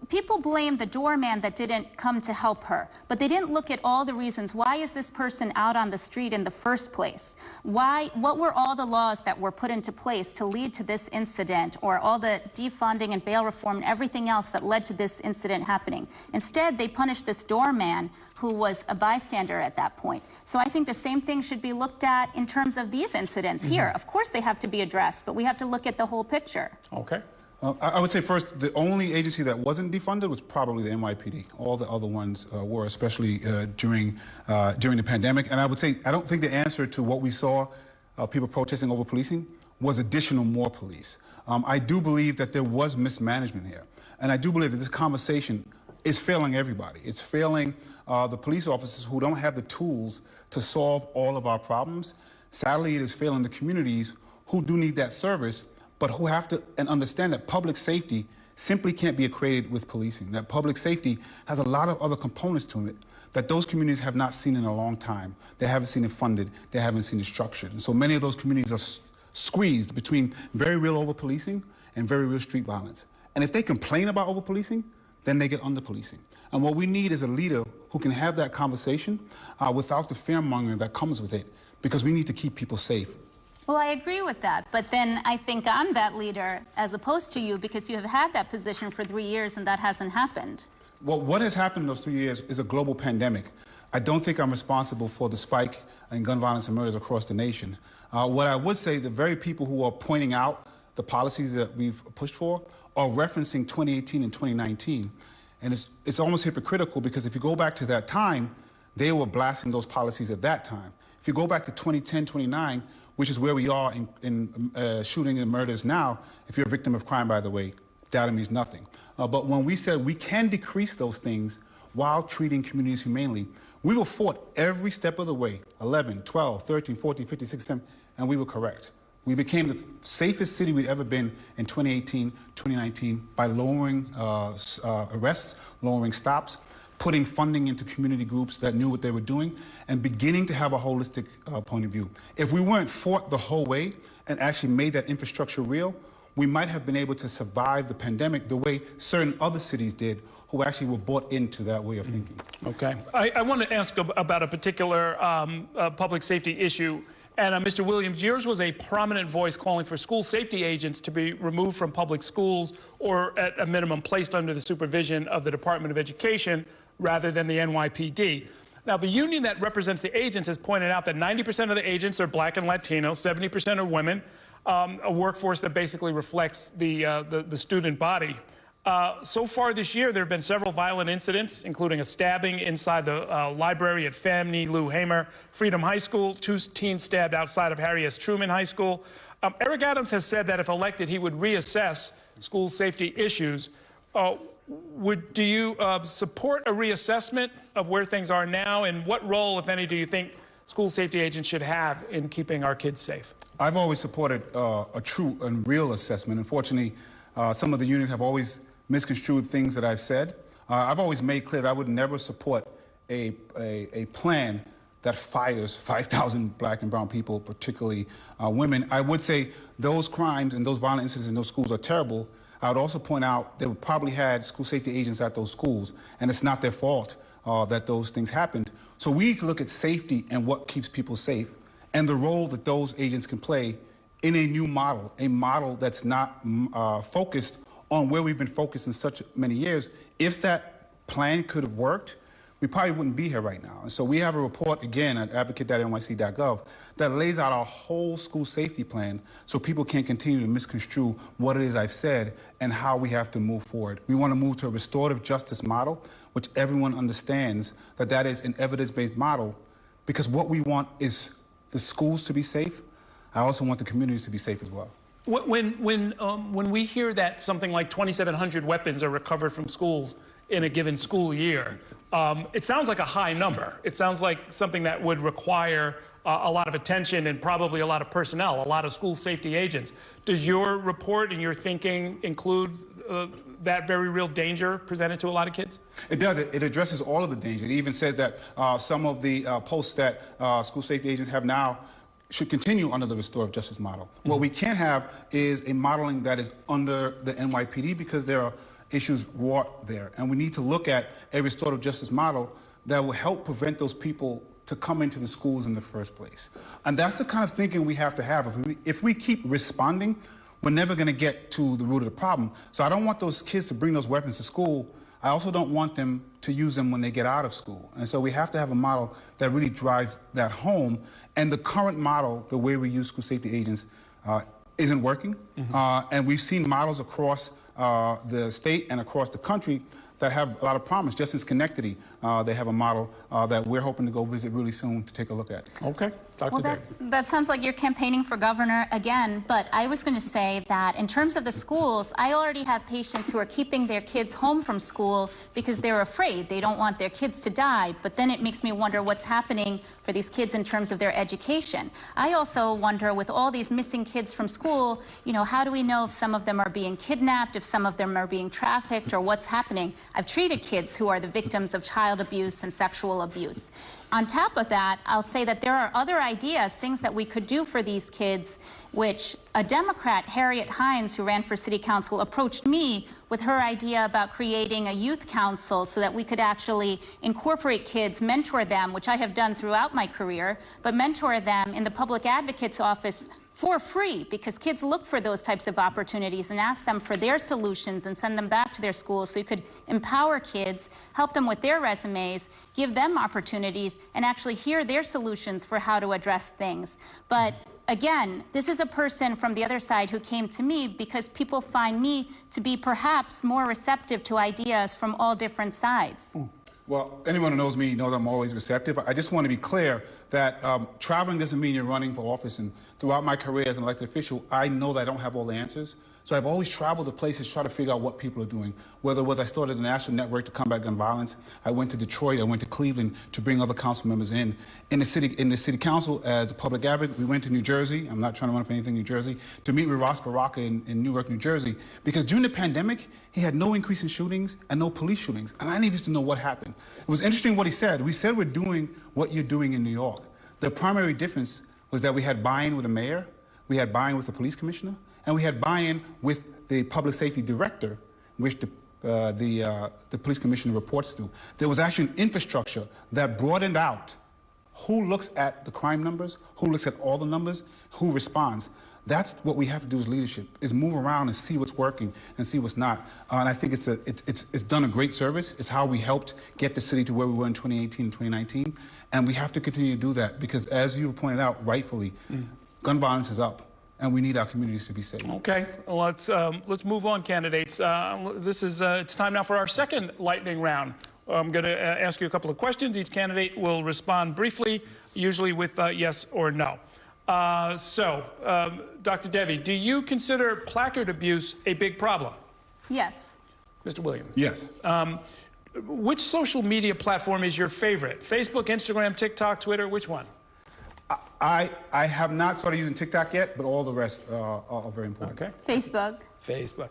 people blame the doorman that didn't come to help her, but they didn't look at all the reasons. Why is this person out on the street in the first place? What were all the laws that were put into place to lead to this incident, or all the defunding and bail reform and everything else that led to this incident happening? Instead, they punished this doorman who was a bystander at that point. So I think the same thing should be looked at in terms of these incidents here. Of course, they have to be addressed, but we have to look at the whole picture. Okay. I would say first, the only agency that wasn't defunded was probably the NYPD. All the other ones were, especially during the pandemic. And I would say, I don't think the answer to what we saw, people protesting over policing, was additional more police. I do believe that there was mismanagement here. And I do believe that this conversation is failing everybody. It's failing the police officers who don't have the tools to solve all of our problems. Sadly, it is failing the communities who do need that service, but who have to understand that public safety simply can't be equated with policing, that public safety has a lot of other components to it that those communities have not seen in a long time. They haven't seen it funded, they haven't seen it structured. And so many of those communities are squeezed between very real over-policing and very real street violence. And if they complain about over-policing, then they get under-policing. And what we need is a leader who can have that conversation without the fear-mongering that comes with it, because we need to keep people safe. Well, I agree with that, but then I think I'm that leader as opposed to you, because you have had that position for 3 years and that hasn't happened. Well, what has happened in those 3 years is a global pandemic. I don't think I'm responsible for the spike in gun violence and murders across the nation. What I would say, the very people who are pointing out the policies that we've pushed for are referencing 2018 and 2019. And it's almost hypocritical, because if you go back to that time, they were blasting those policies at that time. If you go back to 2010, 2009, which is where we are in shooting and murders now, if you're a victim of crime, by the way, data means nothing. But when we said we can decrease those things while treating communities humanely, we were fought every step of the way, 11, 12, 13, 14, 15, 16, and we were correct. We became the safest city we'd ever been in 2018, 2019 by lowering arrests, lowering stops, putting funding into community groups that knew what they were doing, and beginning to have a holistic point of view. If we weren't fought the whole way and actually made that infrastructure real, we might have been able to survive the pandemic the way certain other cities did who actually were bought into that way of thinking. Okay. I want to ask about a particular public safety issue. And Mr. Williams, yours was a prominent voice calling for school safety agents to be removed from public schools or at a minimum placed under the supervision of the Department of Education rather than the NYPD. Now, the union that represents the agents has pointed out that 90% of the agents are Black and Latino, 70% are women, a workforce that basically reflects the student body. So far this year, there have been several violent incidents, including a stabbing inside the library at FAMNY Lou Hamer Freedom High School, 2 teens stabbed outside of Harry S. Truman High School. Eric Adams has said that if elected, he would reassess school safety issues. Do you support a reassessment of where things are now, and what role, if any, do you think school safety agents should have in keeping our kids safe? I've always supported a true and real assessment. Unfortunately, some of the unions have always misconstrued things that I've said. I've always made clear that I would never support a plan that fires 5,000 Black and brown people, particularly women. I would say those crimes and those violent incidents in those schools are terrible. I would also point out they probably had school safety agents at those schools, and it's not their fault that those things happened. So we need to look at safety and what keeps people safe and the role that those agents can play in a new model, a model that's not focused on where we've been focused in such many years. If that plan could have worked, we probably wouldn't be here right now. And so we have a report, again, at advocate.nyc.gov that lays out our whole school safety plan so people can't continue to misconstrue what it is I've said and how we have to move forward. We want to move to a restorative justice model, which everyone understands that is an evidence-based model, because what we want is the schools to be safe. I also want the communities to be safe as well. When we hear that something like 2,700 weapons are recovered from schools in a given school year, it sounds like a high number. It sounds like something that would require a lot of attention and probably a lot of personnel, a lot of school safety agents. Does your report and your thinking include that very real danger presented to a lot of kids? It does. It addresses all of the danger. It even says that some of the posts that school safety agents have now should continue under the restorative justice model. Mm-hmm. What we can't have is a modeling that is under the NYPD, because there are issues wrought there. And we need to look at a restorative justice model that will help prevent those people to come into the schools in the first place. And that's the kind of thinking we have to have. If we keep responding, we're never going to get to the root of the problem. So I don't want those kids to bring those weapons to school. I also don't want them to use them when they get out of school. And so we have to have a model that really drives that home. And the current model, the way we use school safety agents, isn't working. Mm-hmm. And we've seen models across the state and across the country that have a lot of promise. Just in Schenectady, they have a model that we're hoping to go visit really soon to take a look at. Okay. Dr. Well, that sounds like you're campaigning for governor again, but I was going to say that in terms of the schools, I already have patients who are keeping their kids home from school because they're afraid. They don't want their kids to die, but then it makes me wonder what's happening for these kids in terms of their education. I also wonder, with all these missing kids from school, how do we know if some of them are being kidnapped, if some of them are being trafficked, or what's happening? I've treated kids who are the victims of child abuse and sexual abuse. On top of that, I'll say that there are other ideas, things that we could do for these kids, which a Democrat, Harriet Hines, who ran for city council, approached me with her idea about creating a youth council so that we could actually incorporate kids, mentor them, which I have done throughout my career, but mentor them in the public advocate's office for free, because kids look for those types of opportunities and ask them for their solutions and send them back to their schools. So you could empower kids, help them with their resumes, give them opportunities, and actually hear their solutions for how to address things. But again, this is a person from the other side who came to me because people find me to be perhaps more receptive to ideas from all different sides. Well, anyone who knows me knows I'm always receptive. I just want to be clear that traveling doesn't mean you're running for office. And throughout my career as an elected official, I know that I don't have all the answers. So I've always traveled to places, try to figure out what people are doing. Whether it was I started a national network to combat gun violence, I went to Detroit, I went to Cleveland to bring other council members in. In the city council as a public advocate, we went to New Jersey. I'm not trying to run for anything in New Jersey, to meet with Ross Baraka in Newark, New Jersey, because during the pandemic, he had no increase in shootings and no police shootings, and I needed to know what happened. It was interesting what he said. We said we're doing what you're doing in New York. The primary difference was that we had buy-in with the mayor, we had buy-in with the police commissioner, and we had buy-in with the public safety director, which the police commissioner reports to. There was actually an infrastructure that broadened out who looks at the crime numbers, who looks at all the numbers, who responds. That's what we have to do as leadership, is move around and see what's working and see what's not. And I think it's done a great service. It's how we helped get the city to where we were in 2018 and 2019. And we have to continue to do that because, as you pointed out rightfully, gun violence is up. And we need our communities to be safe. Okay, let's move on, candidates. It's time now for our second lightning round. I'm going to ask you a couple of questions. Each candidate will respond briefly, usually with yes or no. Dr. Devi, do you consider placard abuse a big problem? Yes. Mr. Williams? Yes. Which social media platform is your favorite? Facebook, Instagram, TikTok, Twitter, which one? I have not started using TikTok yet, but all the rest are very important. Okay. Facebook. Facebook.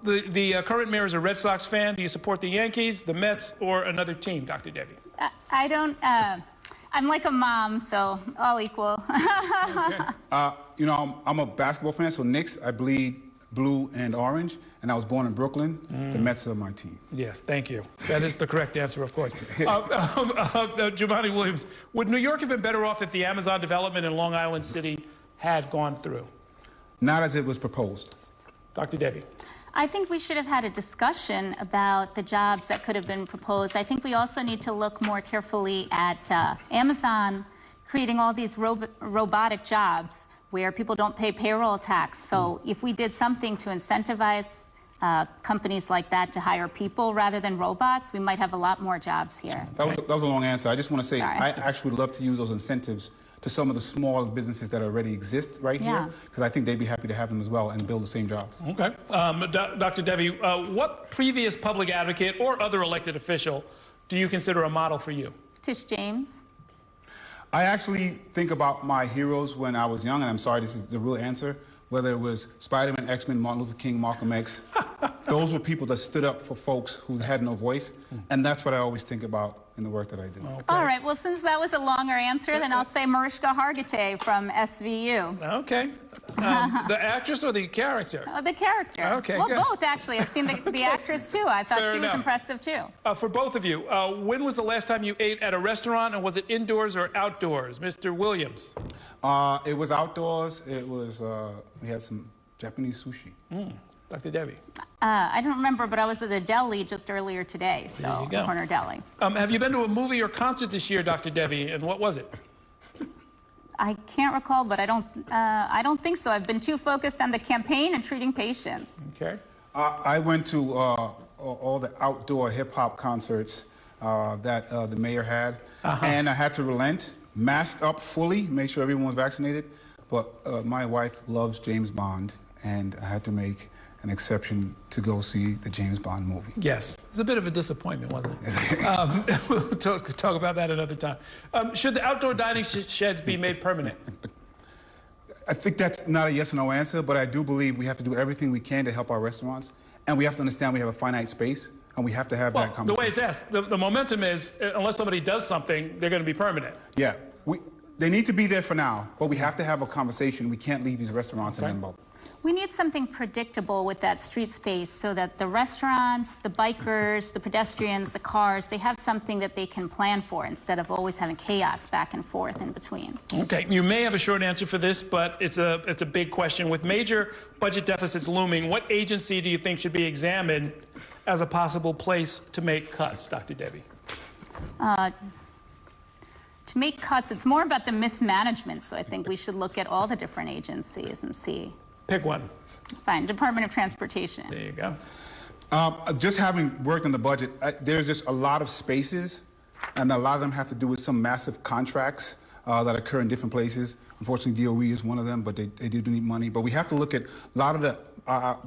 The current mayor is a Red Sox fan. Do you support the Yankees, the Mets, or another team, Dr. Devi? I don't. I'm like a mom, so all equal. Okay. You know, I'm a basketball fan, so Knicks, I bleed blue and orange, and I was born in Brooklyn. The Mets are my team. Yes, thank you. That is the correct answer, of course. Jumaane Williams, would New York have been better off if the Amazon development in Long Island City had gone through? Not as it was proposed. Dr. Devi. I think we should have had a discussion about the jobs that could have been proposed. I think we also need to look more carefully at Amazon creating all these robotic jobs where people don't pay payroll tax. So if we did something to incentivize companies like that to hire people rather than robots, we might have a lot more jobs here. That was a long answer. I just want to say Sorry. I actually would love to use those incentives to some of the small businesses that already exist right here, because I think they'd be happy to have them as well and build the same jobs. Okay. Dr. Devi, what previous public advocate or other elected official do you consider a model for you? Tish James. I actually think about my heroes when I was young, and I'm sorry, this is the real answer, whether it was Spider-Man, X-Men, Martin Luther King, Malcolm X. Those were people that stood up for folks who had no voice, and that's what I always think about in the work that I do. Okay. All right, well, since that was a longer answer, then I'll say Mariska Hargitay from SVU. Okay. The actress or the character? The character. Okay, well, good. both, actually. I've seen the actress, too. I thought Fair she was enough. impressive, too. For both of you, when was the last time you ate at a restaurant, and was it indoors or outdoors? Mr. Williams. It was outdoors. It was, we had some Japanese sushi. Dr. Devi. I don't remember, but I was at the deli just earlier today, There so you go. Corner Deli. Have you been to a movie or concert this year, Dr. Devi, and what was it? I can't recall, but I don't think so. I've been too focused on the campaign and treating patients. Okay. I went to all the outdoor hip-hop concerts that the mayor had, and I had to relent, masked up fully, make sure everyone was vaccinated, but my wife loves James Bond, and I had to make an exception to go see the James Bond movie. Yes. It was a bit of a disappointment, wasn't it? We'll talk about that another time. Should the outdoor dining sheds be made permanent? I think that's not a yes or no answer, but I do believe we have to do everything we can to help our restaurants, and we have to understand we have a finite space, and we have to have that conversation. The way it's asked, the momentum is, unless somebody does something, they're going to be permanent. Yeah. They need to be there for now, but we have to have a conversation. We can't leave these restaurants in limbo. We need something predictable with that street space so that the restaurants, the bikers, the pedestrians, the cars, they have something that they can plan for instead of always having chaos back and forth in between. Okay, you may have a short answer for this, but it's a big question. With major budget deficits looming, what agency do you think should be examined as a possible place to make cuts, Dr. Devi? To make cuts, it's more about the mismanagement, so I think we should look at all the different agencies and see. Pick one. Fine, Department of Transportation. There you go. Just having worked on the budget, there's just a lot of spaces, and a lot of them have to do with some massive contracts that occur in different places. Unfortunately, DOE is one of them, but they do need money. But we have to look at a lot of the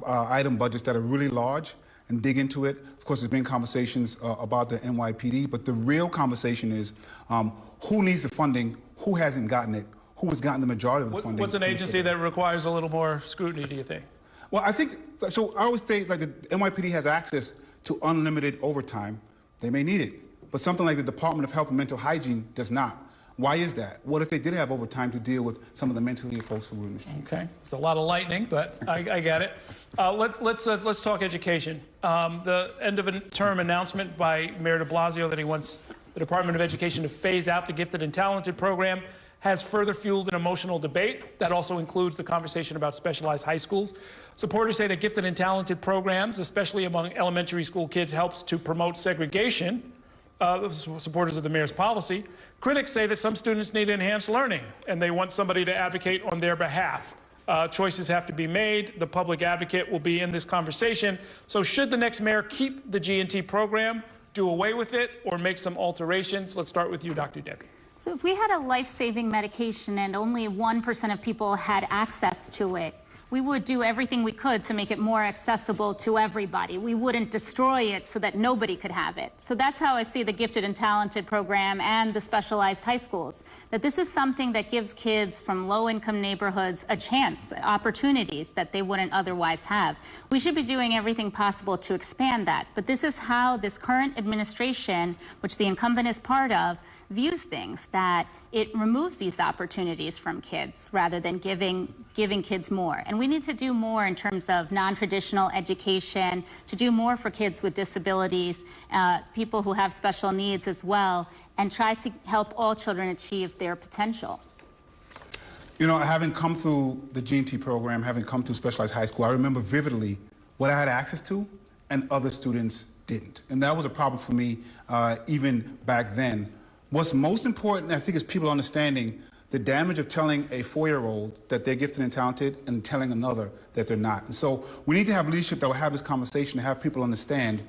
item budgets that are really large and dig into it. Of course, there's been conversations about the NYPD, but the real conversation is who needs the funding, who hasn't gotten it, who has gotten the majority of the funding. What's an agency that requires a little more scrutiny, do you think? Well, I think, so I always say, like, the NYPD has access to unlimited overtime. They may need it, but something like the Department of Health and Mental Hygiene does not. Why is that? What if they did have overtime to deal with some of the mentally ill folks who were in the street? Okay, it's a lot of lightning, but I get it. Let's talk education. The end of a term announcement by Mayor de Blasio that he wants the Department of Education to phase out the Gifted and Talented program has further fueled an emotional debate. That also includes the conversation about specialized high schools. Supporters say that gifted and talented programs, especially among elementary school kids, helps to promote segregation. Supporters of the mayor's policy. Critics say that some students need enhanced learning, and they want somebody to advocate on their behalf. Choices have to be made. The public advocate will be in this conversation. So should the next mayor keep the G&T program, do away with it, or make some alterations? Let's start with you, Dr. Debbie. So if we had a life-saving medication and only 1% of people had access to it, we would do everything we could to make it more accessible to everybody. We wouldn't destroy it so that nobody could have it. So that's how I see the Gifted and Talented program and the specialized high schools, that this is something that gives kids from low-income neighborhoods a chance, opportunities that they wouldn't otherwise have. We should be doing everything possible to expand that, but this is how this current administration, which the incumbent is part of, views things, that it removes these opportunities from kids rather than giving kids more. And we need to do more in terms of non-traditional education, to do more for kids with disabilities, people who have special needs as well, and try to help all children achieve their potential. You know, having come through the G&T program, having come through specialized high school, I remember vividly what I had access to and other students didn't. And that was a problem for me even back then. What's most important, I think, is people understanding the damage of telling a 4-year-old that they're gifted and talented and telling another that they're not. And so we need to have leadership that will have this conversation and have people understand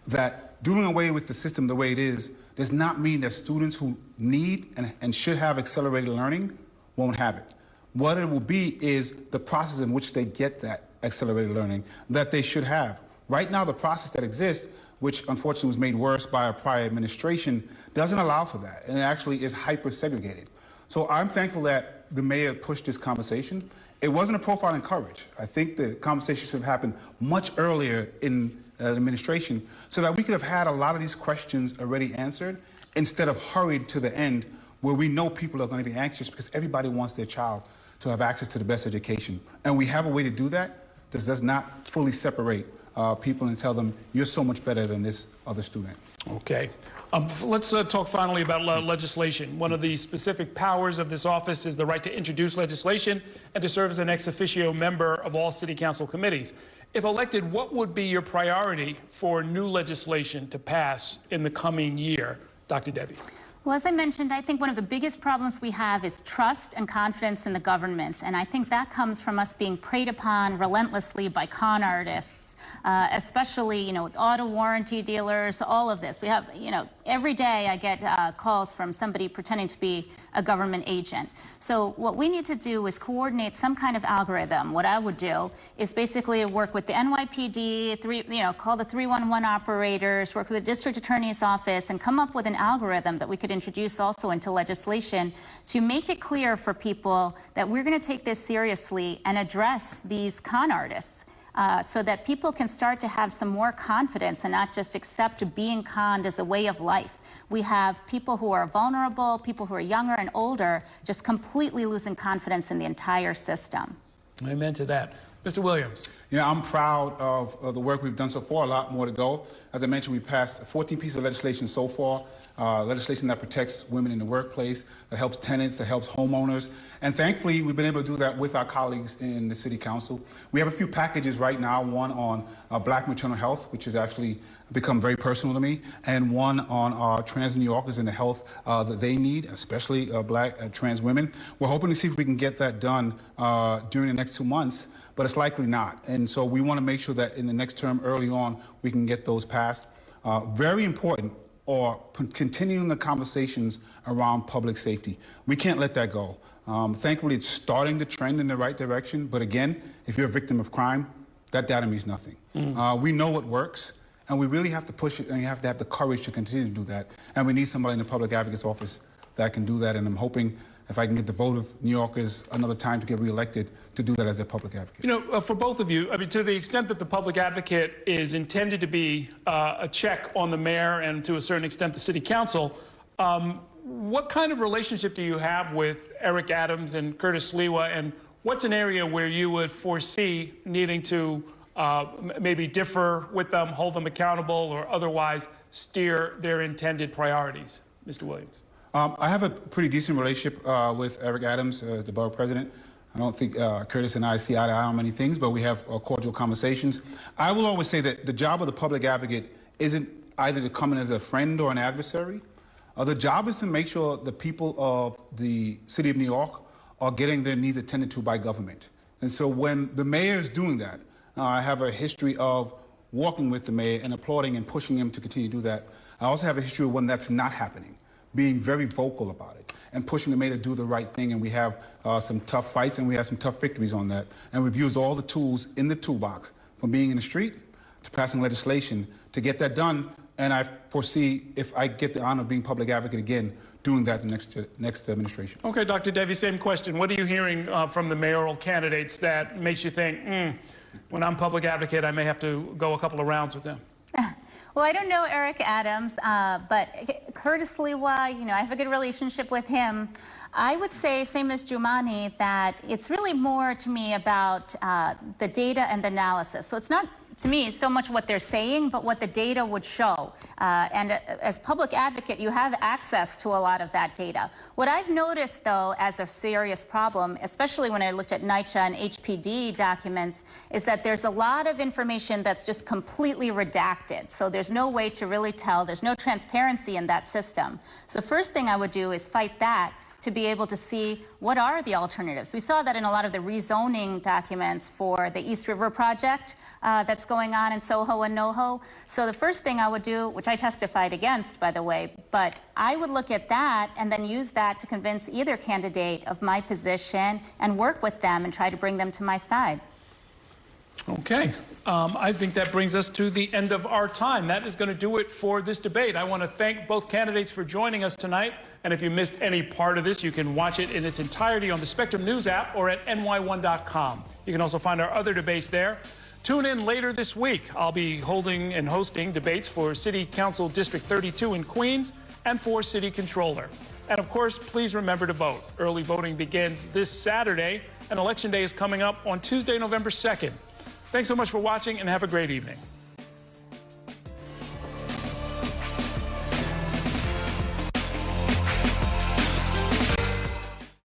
that doing away with the system the way it is does not mean that students who need and should have accelerated learning won't have it. What it will be is the process in which they get that accelerated learning that they should have. Right now, the process that exists, which unfortunately was made worse by a prior administration, doesn't allow for that, and it actually is hyper-segregated. So I'm thankful that the mayor pushed this conversation. It wasn't a profile in courage. I think the conversation should have happened much earlier in the administration so that we could have had a lot of these questions already answered instead of hurried to the end where we know people are going to be anxious because everybody wants their child to have access to the best education. And we have a way to do that. This does not fully separate people and tell them, you're so much better than this other student. Okay. Let's talk finally about legislation. One of the specific powers of this office is the right to introduce legislation and to serve as an ex officio member of all city council committees. If elected, what would be your priority for new legislation to pass in the coming year? Dr. Debbie. Well, as I mentioned, I think one of the biggest problems we have is trust and confidence in the government. And I think that comes from us being preyed upon relentlessly by con artists, especially, with auto warranty dealers, all of this. We have, every day I get calls from somebody pretending to be a government agent. So what we need to do is coordinate some kind of algorithm. What I would do is basically work with the NYPD, call the 311 operators, work with the district attorney's office, and come up with an algorithm that we could introduce also into legislation to make it clear for people that we're going to take this seriously and address these con artists so that people can start to have some more confidence and not just accept being conned as a way of life. We have people who are vulnerable, people who are younger and older, just completely losing confidence in the entire system. Amen to that. Mr. Williams. I'm proud of the work we've done so far, a lot more to go. As I mentioned, we passed 14 pieces of legislation so far, legislation that protects women in the workplace, that helps tenants, that helps homeowners. And thankfully, we've been able to do that with our colleagues in the City Council. We have a few packages right now, one on Black maternal health, which has actually become very personal to me, and one on trans New Yorkers and the health that they need, especially Black trans women. We're hoping to see if we can get that done during the next 2 months, but it's likely not. And so we want to make sure that in the next term, early on, we can get those passed. Very important, or continuing the conversations around public safety. We can't let that go. Thankfully, it's starting to trend in the right direction. But again, if you're a victim of crime, that data means nothing. We know what works, and we really have to push it, and you have to have the courage to continue to do that. And we need somebody in the public advocate's office that can do that. And I'm hoping if I can get the vote of New Yorkers another time to get reelected, to do that as their public advocate. You know, for both of you, I mean, to the extent that the public advocate is intended to be a check on the mayor and to a certain extent the city council, what kind of relationship do you have with Eric Adams and Curtis Lewa, and what's an area where you would foresee needing to maybe differ with them, hold them accountable, or otherwise steer their intended priorities? Mr. Williams. I have a pretty decent relationship with Eric Adams as the borough president. I don't think Curtis and I see eye to eye on many things, but we have cordial conversations. I will always say that the job of the public advocate isn't either to come in as a friend or an adversary. The job is to make sure the people of the city of New York are getting their needs attended to by government. And so when the mayor is doing that, I have a history of walking with the mayor and applauding and pushing him to continue to do that. I also have a history of when that's not happening, being very vocal about it and pushing the mayor to do the right thing. And we have some tough fights and we have some tough victories on that. And we've used all the tools in the toolbox, from being in the street to passing legislation to get that done. And I foresee, if I get the honor of being public advocate again, doing that the next administration. Okay, Dr. Devi, same question. What are you hearing from the mayoral candidates that makes you think, when I'm public advocate, I may have to go a couple of rounds with them? Well, I don't know Eric Adams, but Curtis Lewa, you know, I have a good relationship with him. I would say, same as Jumaane, that it's really more to me about the data and the analysis. So it's not, to me, so much what they're saying, but what the data would show. And as public advocate, you have access to a lot of that data. What I've noticed, though, as a serious problem, especially when I looked at NYCHA and HPD documents, is that there's a lot of information that's just completely redacted. So there's no way to really tell. There's no transparency in that system. So the first thing I would do is fight that, to be able to see what are the alternatives. We saw that in a lot of the rezoning documents for the East River project that's going on in Soho and NoHo. So the first thing I would do, which I testified against, by the way, but I would look at that and then use that to convince either candidate of my position and work with them and try to bring them to my side. Okay. I think that brings us to the end of our time. That is going to do it for this debate. I want to thank both candidates for joining us tonight. And if you missed any part of this, you can watch it in its entirety on the Spectrum News app or at ny1.com. You can also find our other debates there. Tune in later this week. I'll be holding and hosting debates for City Council District 32 in Queens and for City Controller. And of course, please remember to vote. Early voting begins this Saturday, and Election Day is coming up on Tuesday, November 2nd. Thanks so much for watching, and have a great evening.